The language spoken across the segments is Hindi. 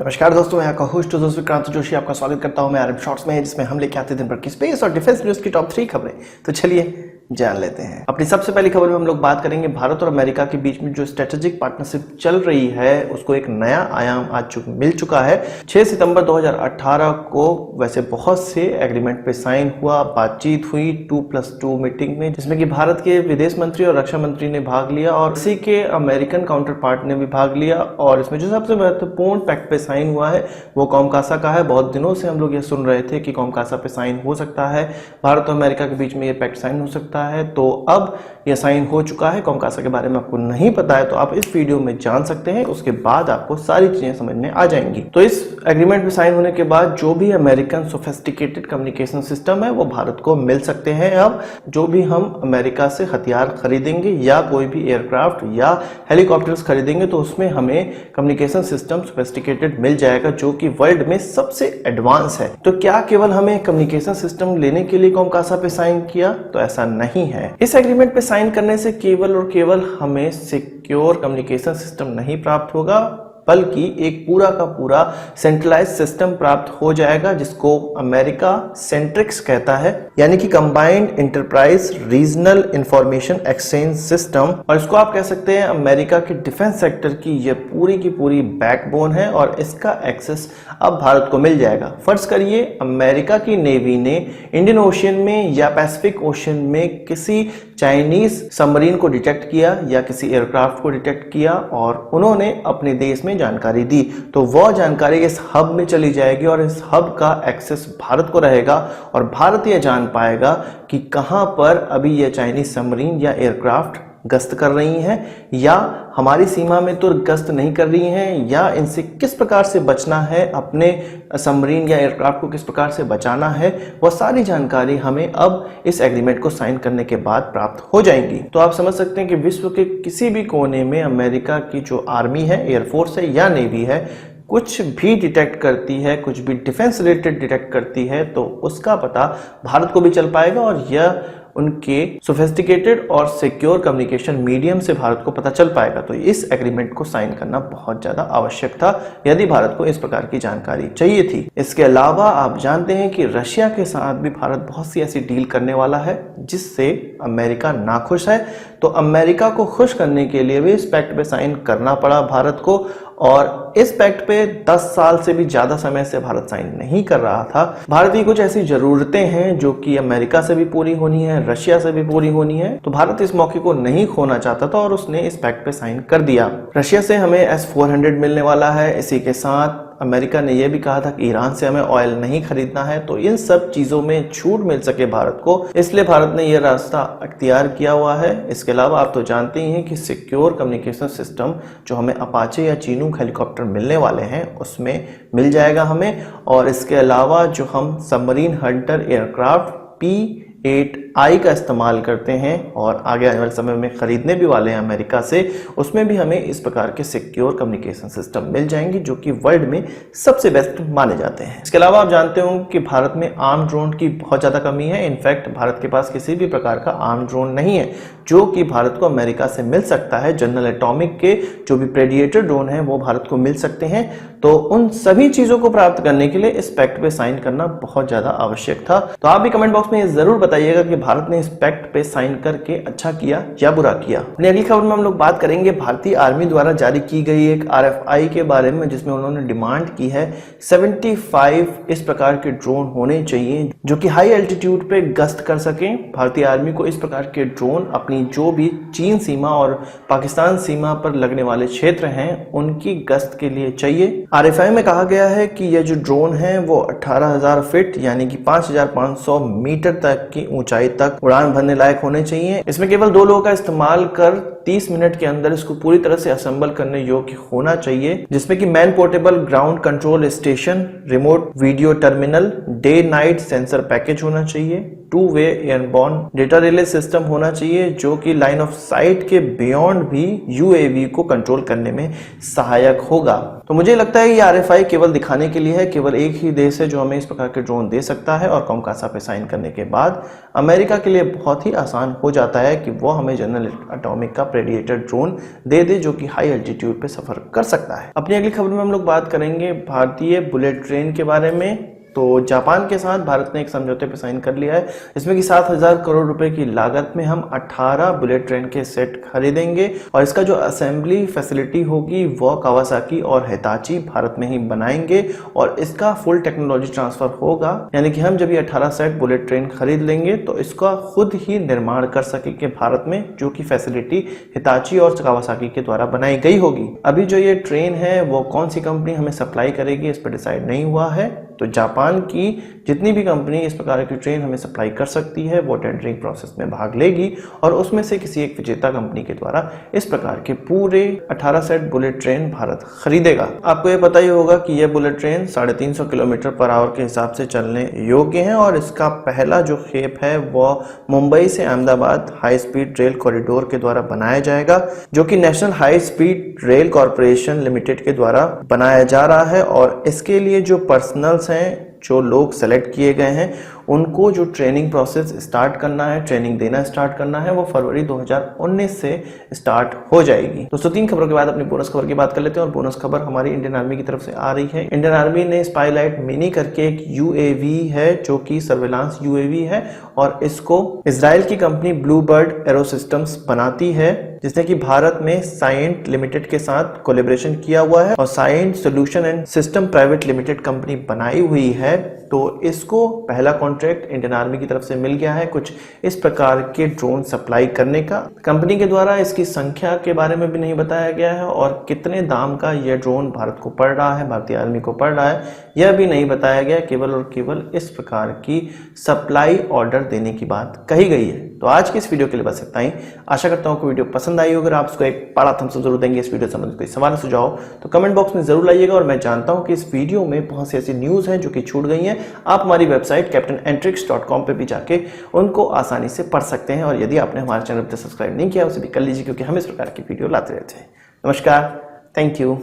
नमस्कार दोस्तों, मैं आपका होस्ट दोस्त विक्रांत जोशी आपका स्वागत करता हूं मैं आरएम शॉर्ट्स में, जिसमें हम लेके आते हैं दिन भर की स्पेस और डिफेंस न्यूज की टॉप 3 खबरें। तो चलिए जान लेते हैं। अपनी सबसे पहली खबर में हम लोग बात करेंगे भारत और अमेरिका के बीच में जो स्ट्रेटेजिक पार्टनरशिप चल रही है उसको एक नया आयाम आज मिल चुका है। 6 सितंबर 2018 को वैसे बहुत से एग्रीमेंट पे साइन हुआ, बातचीत हुई 2+2 मीटिंग में, जिसमें कि भारत के विदेश मंत्री और रक्षा मंत्री ने भाग लिया और इसी के अमेरिकन काउंटर पार्ट ने भी भाग लिया। और इसमें जो सबसे महत्वपूर्ण पैक्ट पे साइन हुआ है वो कॉमकासा का है। बहुत दिनों से हम लोग ये सुन रहे थे कि कॉमकासा पे साइन हो सकता है, भारत और अमेरिका के बीच में ये पैक्ट साइन हो सकता है, तो अब यह साइन हो चुका है। कॉमकासा के बारे में आपको नहीं पता है तो आप इस वीडियो में जान सकते हैं, उसके बाद आपको सारी चीजें समझ में आ जाएंगी। तो इस एग्रीमेंट में साइन होने के बाद जो भी अमेरिकन सोफिस्टिकेटेड कम्युनिकेशन सिस्टम है वो भारत को मिल सकते हैं। अब जो भी हम अमेरिका से हथियार खरीदेंगे या कोई भी एयरक्राफ्ट या हेलीकॉप्टर्स खरीदेंगे तो उसमें हमें कम्युनिकेशन सिस्टम सोफिस्टिकेटेड मिल जाएगा जो कि वर्ल्ड में सबसे एडवांस है। तो क्या केवल हमें कम्युनिकेशन सिस्टम लेने के लिए कॉमकासा पे साइन किया? तो ऐसा नहीं है। इस एग्रीमेंट पे साइन करने से केवल और केवल हमें सिक्योर कम्युनिकेशन सिस्टम नहीं प्राप्त होगा, बल्कि एक पूरा का पूरा सेंट्रलाइज सिस्टम प्राप्त हो जाएगा जिसको अमेरिका सेंट्रिक्स कहता है, यानी कि combined enterprise regional information exchange system. और इसको आप कह सकते हैं अमेरिका के डिफेंस सेक्टर की ये पूरी की पूरी बैकबोन है और इसका एक्सेस अब भारत को मिल जाएगा। फर्ज करिए अमेरिका की नेवी ने इंडियन ओशियन में या पैसिफिक ओशियन में किसी चाइनीज सबमरीन को डिटेक्ट किया या किसी एयरक्राफ्ट को डिटेक्ट किया और उन्होंने अपने देश में जानकारी दी, तो वह जानकारी इस हब में चली जाएगी और इस हब का एक्सेस भारत को रहेगा और भारत यह जान पाएगा कि कहां पर अभी यह चाइनीज सबमरीन या एयरक्राफ्ट गश्त कर रही हैं या हमारी सीमा में तो गश्त नहीं कर रही हैं, या इनसे किस प्रकार से बचना है, अपने सबमरीन या एयरक्राफ्ट को किस प्रकार से बचाना है, वह सारी जानकारी हमें अब इस एग्रीमेंट को साइन करने के बाद प्राप्त हो जाएंगी। तो आप समझ सकते हैं कि विश्व के किसी भी कोने में अमेरिका की जो आर्मी है, एयरफोर्स है या नेवी है, कुछ भी डिटेक्ट करती है, कुछ भी डिफेंस रिलेटेड डिटेक्ट करती है, तो उसका पता भारत को भी चल पाएगा और यह उनके सोफिस्टिकेटेड और सिक्योर कम्युनिकेशन मीडियम से भारत को पता चल पाएगा। तो इस एग्रीमेंट को साइन करना बहुत ज्यादा आवश्यक था यदि भारत को इस प्रकार की जानकारी चाहिए थी। इसके अलावा आप जानते हैं कि रशिया के साथ भी भारत बहुत सी ऐसी डील करने वाला है जिससे अमेरिका नाखुश है। तो अमेरिका को खुश करने के लिए भी इस पैक्ट पे साइन करना पड़ा भारत को, और इस पैक्ट पे 10 साल से भी ज्यादा समय से भारत साइन नहीं कर रहा था। भारत की कुछ ऐसी जरूरतें हैं जो कि अमेरिका से भी पूरी होनी है, रशिया से भी पूरी होनी है, तो भारत इस मौके को नहीं खोना चाहता था और उसने इस पैक्ट पे साइन कर दिया। रशिया से हमें S-400 मिलने वाला है। इसी के साथ अमेरिका ने यह भी कहा था कि ईरान से हमें ऑयल नहीं खरीदना है। तो इन सब चीजों में छूट मिल सके भारत को, इसलिए भारत ने यह रास्ता अख्तियार किया हुआ है। इसके अलावा आप तो जानते ही हैं कि सिक्योर कम्युनिकेशन सिस्टम जो हमें अपाचे या चीनूक हेलीकॉप्टर मिलने वाले हैं उसमें मिल जाएगा हमें। और इसके अलावा जो हम सबमरीन हंटर एयरक्राफ्ट P-8I का इस्तेमाल करते हैं और आगे आने वाले समय में खरीदने भी वाले हैं अमेरिका से, उसमें भी हमें इस प्रकार के सिक्योर कम्युनिकेशन सिस्टम मिल जाएंगे जो कि वर्ल्ड में सबसे बेस्ट माने जाते हैं। इसके अलावा आप जानते हो कि भारत में आर्म ड्रोन की बहुत ज्यादा कमी है। इनफैक्ट भारत के पास किसी भी प्रकार का आर्म ड्रोन नहीं है जो कि भारत को अमेरिका से मिल सकता है। जनरल एटॉमिक के जो भी प्रेडिएटर ड्रोन है वो भारत को मिल सकते हैं। तो उन सभी चीजों को प्राप्त करने के लिए इस पैक्ट पे साइन करना बहुत ज्यादा आवश्यक था। तो आप भी कमेंट बॉक्स में जरूर बताइएगा कि भारत ने इस पैक्ट पे साइन करके अच्छा किया या बुरा किया। अपनी अगली खबर में हम लोग बात करेंगे भारतीय आर्मी द्वारा जारी की गई एक RFI के बारे में, जिसमें उन्होंने डिमांड की है 75 इस प्रकार के ड्रोन होने चाहिए जो कि हाई एल्टीट्यूड पे गश्त कर सकें। भारतीय आर्मी को इस प्रकार के ड्रोन अपनी जो भी चीन सीमा और पाकिस्तान सीमा पर लगने वाले क्षेत्र हैं उनकी गश्त के लिए चाहिए। RFI में कहा गया है कि यह जो ड्रोन है वो 18,000 फीट यानी कि 5,500 मीटर तक की ऊंचाई तक उड़ान भरने लायक होने चाहिए। इसमें केवल 2 लोगों का इस्तेमाल कर 30 मिनट के अंदर इसको पूरी तरह से असेंबल करने योग्य होना चाहिए, जिसमें कि man portable ground control station, remote video terminal, day night sensor package होना चाहिए, two way airborne data relay system होना चाहिए जो कि लाइन ऑफ साइट के बियॉन्ड भी UAV को कंट्रोल करने में सहायक होगा। तो मुझे लगता है ये RFI केवल दिखाने के लिए है। केवल एक ही देश है जो हमें इस प्रकार के ड्रोन दे सकता है और कॉमकासा पे साइन करने के बाद अमेरिका के लिए बहुत ही आसान हो जाता है कि वो हमें जनरल एटॉमिक का प्रेडिएटर ड्रोन दे दे जो कि हाई एल्टीट्यूड पे सफर कर सकता है। अपनी अगली खबर में हम लोग बात करेंगे भारतीय बुलेट ट्रेन के बारे में। तो जापान के साथ भारत ने एक समझौते पर साइन कर लिया है, इसमें कि 7,000 करोड़ रुपए की लागत में हम 18 बुलेट ट्रेन के सेट खरीदेंगे और इसका जो असेंबली फैसिलिटी होगी वो कावासाकी और हिताची भारत में ही बनाएंगे और इसका फुल टेक्नोलॉजी ट्रांसफर होगा, यानी कि हम जब ये 18 सेट बुलेट ट्रेन खरीद लेंगे तो इसका खुद ही निर्माण कर सकेंगे भारत में, जो कि फैसिलिटी हिताची और कावासाकी के द्वारा बनाई गई होगी। अभी जो ये ट्रेन है वो कौन सी कंपनी हमें सप्लाई करेगी इस पर डिसाइड नहीं हुआ है। तो जापान की जितनी भी कंपनी इस प्रकार की ट्रेन हमें सप्लाई कर सकती है वो टेंडरिंग प्रोसेस में भाग लेगी और उसमें से किसी एक विजेता कंपनी के द्वारा इस प्रकार के पूरे 18 सेट बुलेट ट्रेन भारत खरीदेगा। आपको ये पता ही होगा कि यह bullet train 350 kilometre per hour के हिसाब से चलने योग्य है और इसका पहला जो खेप है वो मुंबई से Ahmedabad high speed rail corridor के द्वारा बनाया जाएगा, जो कि national high speed rail corporation limited के द्वारा बनाया जा रहा है। और इसके लिए जो पर्सनल्स हैं, जो लोग सेलेक्ट किए गए हैं, उनको जो ट्रेनिंग प्रोसेस स्टार्ट करना है, ट्रेनिंग देना स्टार्ट करना है, वो फरवरी 2019 से स्टार्ट हो जाएगी। दोस्तों 3 खबरों के बाद अपनी बोनस खबर की बात कर लेते हैं और बोनस खबर हमारी इंडियन आर्मी की तरफ से आ रही है। इंडियन आर्मी ने स्पाईलाइट मिनी करके एक यूएवी है जो कि सर्विलांस यूएवी है और इसको इजराइल की company blue bird arrow systems बनाती है, जिसने कि भारत में साइंट लिमिटेड के साथ कोलैबोरेशन किया हुआ है और Scient solution and system private limited company बनाई हुई है। तो इसको पहला कॉन्ट्रैक्ट इंडियन आर्मी की तरफ से मिल गया है कुछ इस प्रकार के ड्रोन सप्लाई करने का। कंपनी के द्वारा इसकी संख्या के बारे में भी नहीं बताया गया है और कितने दाम का यह ड्रोन भारत को पड़ रहा है, भारतीय आर्मी को पड़ रहा है, यह भी नहीं बताया गया। केवल और केवल इस प्रकार की सप्लाई ऑर्डर देने की बात कही गई है। तो आज की इस वीडियो के लिए बस इतना ही। आशा करता हूं कि वीडियो पसंद आई होगी। अगर आप इसको एक बड़ा थम्स अप जरूर देंगे। इस वीडियो से संबंधित कोई सवाल सुझाव तो कमेंट बॉक्स में जरूर लाइएगा और मैं जानता हूं कि इस वीडियो में बहुत सी ऐसी न्यूज हैं जो कि छूट गई हैं। आप हमारी वेबसाइट captainantrix.com पे भी जाके उनको आसानी से पढ़ सकते हैं और यदि आपने हमारे चैनल पर सब्सक्राइब नहीं किया उसे भी कर लीजिए, क्योंकि हम इस प्रकार की वीडियो लाते रहते हैं। नमस्कार, थैंक यू,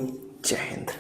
जय हिंद।